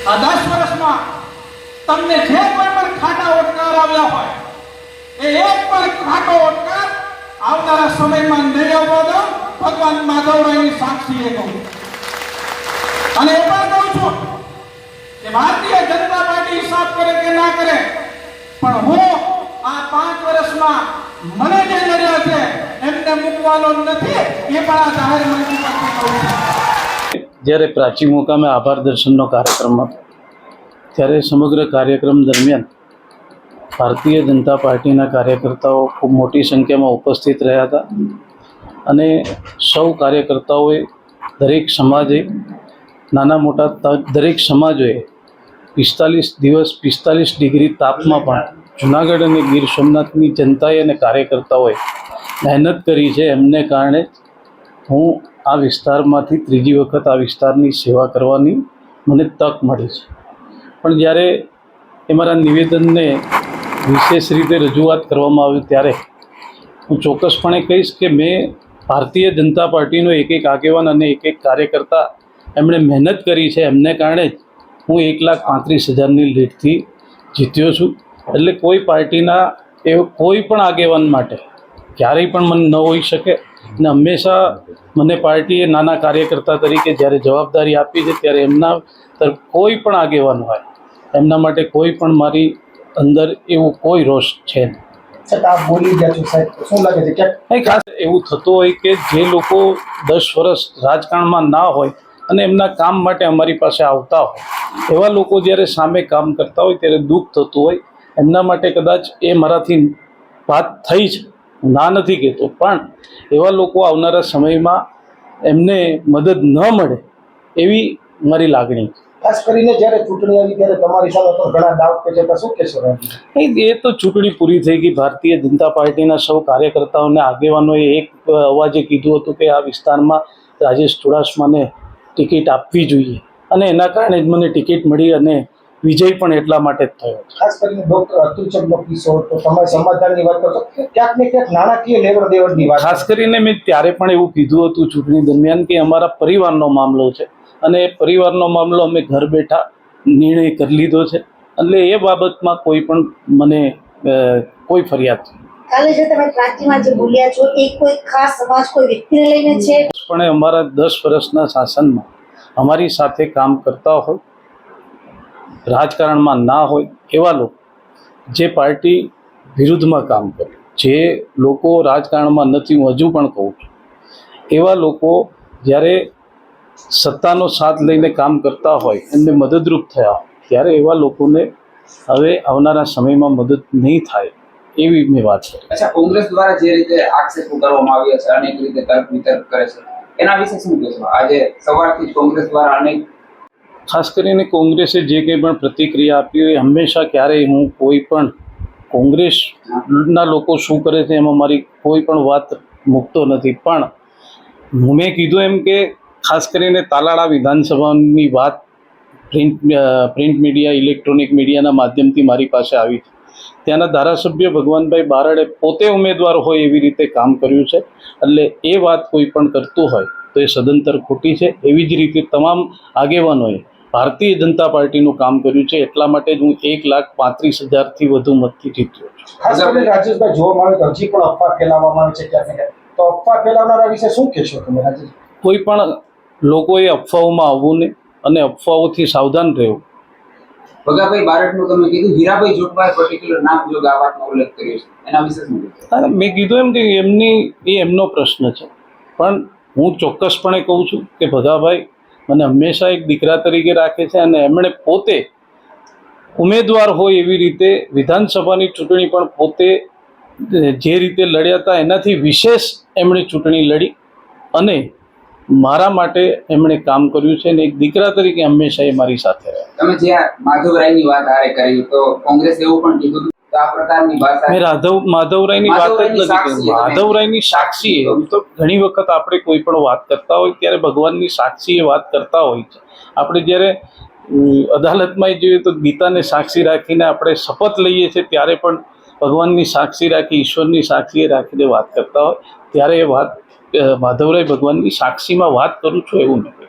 આ 10 વર્ષમાં તમને જે કોઈ પણ ખાટા ઓટકાર આવ્યા હોય એ એક પણ ખાટો ઓટકાર આવનારા સમયમાં નહીં આવવા દો. ભગવાન માધવરાયની સાક્ષીએ કહું અને એ પણ કહું છું કે ભારતીય જનતા પાર્ટી હિસાબ કરે કે ના કરે, પણ હું આ 5 વર્ષમાં મને જે નડ્યા છે એમને મૂકવાનો નથી. એ પણ આ જાહેર મંચ પરથી કહું છું. જ્યારે પ્રાચી મુકામે આભાર દર્શનનો કાર્યક્રમ હતો ત્યારે સમગ્ર કાર્યક્રમ દરમિયાન ભારતીય જનતા પાર્ટીના કાર્યકર્તાઓ ખૂબ મોટી સંખ્યામાં ઉપસ્થિત રહ્યા હતા અને સૌ કાર્યકર્તાઓએ દરેક સમાજે નાના મોટા દરેક સમાજોએ 45 દિવસ 45 ડિગ્રી તાપમાં પણ જૂનાગઢ અને ગીર સોમનાથની જનતાએ અને કાર્યકર્તાઓએ મહેનત કરી છે. એમને કારણે હું આ વિસ્તારમાંથી ત્રીજી વખત આ વિસ્તારની સેવા કરવાની મને તક મળી છે. પણ જ્યારે એ મારા નિવેદનને વિશેષ રીતે રજૂઆત કરવામાં આવી ત્યારે હું ચોક્કસપણે કહીશ કે મેં ભારતીય જનતા પાર્ટીનો એક આગેવાન અને એક કાર્યકર્તા એમણે મહેનત કરી છે, એમને કારણે જ હું 1,35,000ની લીડથી જીત્યો છું. એટલે કોઈ પાર્ટીના કોઈ પણ આગેવાન માટે ક્યારેય પણ મન ન હોઈ શકે અને હંમેશા મને પાર્ટીએ નાના કાર્યકર્તા તરીકે જ્યારે જવાબદારી આપી છે ત્યારે એમના કોઈ પણ આગેવાન હોય એમના માટે કોઈ પણ મારી અંદર એવું કોઈ રોષ છે નહીં. ખાસ એવું થતું હોય કે જે લોકો 10 વર્ષ રાજકારણમાં ના હોય અને એમના કામ માટે અમારી પાસે આવતા હોય એવા લોકો જ્યારે સામે કામ કરતા હોય ત્યારે દુઃખ થતું હોય. એમના માટે કદાચ એ મારાથી વાત થઈ છે, હું ના નથી કહેતો, પણ એવા લોકો આવનારા સમયમાં એમને મદદ ન મળે એવી મારી લાગણી. ખાસ કરીને જ્યારે ચૂંટણી આવી ત્યારે તમારી સામે પણ ઘણા ડાઉટ કે છે, શું કહેશો? એ તો ચૂંટણી પૂરી થઈ ગઈ. ભારતીય જનતા પાર્ટીના સૌ કાર્યકર્તાઓને આગેવાનોએ એક અવાજે કીધું હતું કે આ વિસ્તારમાં રાજેશ ચુડાસમાને ટિકિટ આપવી જોઈએ અને એના કારણે જ મને ટિકિટ મળી અને વિજય પણ એટલા માટે જ થયો. ખાસ કરીને ડોક્ટર અતુલચંદનો કિસ્સો તો તમારે સમાધાનની વાત કરશો, ક્યાંક ને ક્યાંક નાણાકીય લેવડ દેવડની વાત. ખાસ કરીને મેં ત્યારે પણ એવું કીધું હતું ચૂંટણી દરમિયાન કે અમારા પરિવારનો મામલો છે અને એ પરિવારનો મામલો અમે ઘર બેઠા નિર્ણય કરી લીધો છે. એટલે એ બાબતમાં કોઈ પણ મને કોઈ ફરિયાદ કાલે જે તમે પ્રાચીમાં જે બોલ્યા છો એ કોઈ ખાસ સમાજ કોઈ વ્યક્તિને લઈને છે? પણ અમારા 10 વર્ષના શાસનમાં અમારી સાથે કામ કરતા હોય, રાજકારણમાં ના હોય એવા લોકો, જે પાર્ટી વિરુદ્ધમાં કામ કરે, જે લોકો રાજકારણમાં નથી, હું હજુ પણ કહું છું, એવા લોકો જ્યારે સત્તાનો સાથ લઈને કામ કરતા હોય, એમને મદદરૂપ થયા હોય, ત્યારે એવા લોકોને હવે આવનારા સમયમાં મદદ નહીં થાય એવી મેં વાત કરી. અચ્છા, કોંગ્રેસ દ્વારા જે રીતે આક્ષેપો કરવામાં આવ્યા છે, અનેક રીતે તર્ક વિતર્ક કરે છે, એના વિશે શું કહેશો? આજે સવારથી જ કોંગ્રેસ દ્વારા અનેક, ખાસ કરીને કોંગ્રેસે જે કંઈ પણ પ્રતિક્રિયા આપી હોય હંમેશા ક્યારેય હું કોઈ પણ કોંગ્રેસના લોકો શું કરે છે એમાં મારી કોઈ પણ વાત મૂકતો નથી. પણ મેં કીધું એમ કે ખાસ કરીને તાલાળા વિધાનસભાની વાત પ્રિન્ટ મીડિયા, ઇલેક્ટ્રોનિક મીડિયાના માધ્યમથી મારી પાસે આવી છે. ત્યાંના ધારાસભ્ય ભગવાનભાઈ બારડે પોતે ઉમેદવાર હોય એવી રીતે કામ કર્યું છે. એટલે એ વાત કોઈ પણ કરતું હોય તો એ સદંતર ખોટી છે. એવી જ રીતે તમામ આગેવાનોએ ભારતીય જનતા પાર્ટીનું કામ કર્યું છે. એટલા માટે જ હું 1,35,000થી વધુ મતથી જીત્યો છું. ખાસ કરીને રાજેશભાઈ, જોવા મળે તો હજી પણ અફવા ફેલાવવામાં આવે છે ક્યાંક ને ક્યાંક, તો અફવા ફેલાવનારા વિશે શું કહેશો તમે રાજેશ? કોઈ પણ લોકોએ અફવાઓમાં આવવું નહીં અને અફવાઓથી સાવધાન રહેવું. ભગાભાઈ બારડનું તમે કીધું, હીરાભાઈ જોટવાએ પર્ટિક્યુલર નામ જો આ વાતનો ઉલ્લેખ કર્યો છે, એના વિશે શું કહેશો? મેં કીધું એમ કે એમનો પ્રશ્ન છે, પણ હું ચોક્કસપણે કહું છું કે ભગાભાઈ મને હંમેશા એક દીકરા તરીકે રાખે છે અને એમણે પોતે ઉમેદવાર હોય એવી રીતે વિધાનસભાની ચૂંટણી પણ પોતે જે રીતે લડ્યા હતા એનાથી વિશેષ એમણે ચૂંટણી લડી અને મારા માટે એમણે કામ કર્યું છે અને એક દીકરા તરીકે હંમેશા એ મારી સાથે રહ્યા. તમે જે માધવરાયની વાત હારે કરી તો કોંગ્રેસ એવું પણ કીધું તો આ પ્રકારની ભાષા મેં માધવરાયની વાત જ નથી કરી. માધવરાયની સાક્ષી તો ઘણી વખત આપણે કોઈ પણ વાત કરતા હોય ત્યારે ભગવાનની સાક્ષી એ વાત કરતા હોય છે. આપણે જ્યારે અદાલતમાં જોઈએ તો ગીતાને સાક્ષી રાખીને આપણે શપથ લઈએ છીએ ત્યારે પણ ભગવાનની સાક્ષી રાખી, ઈશ્વરની સાક્ષી રાખીને વાત કરતા હોય ત્યારે એ વાત માધવરાય ભગવાનની સાક્ષીમાં વાત કરું છું એવું નથી.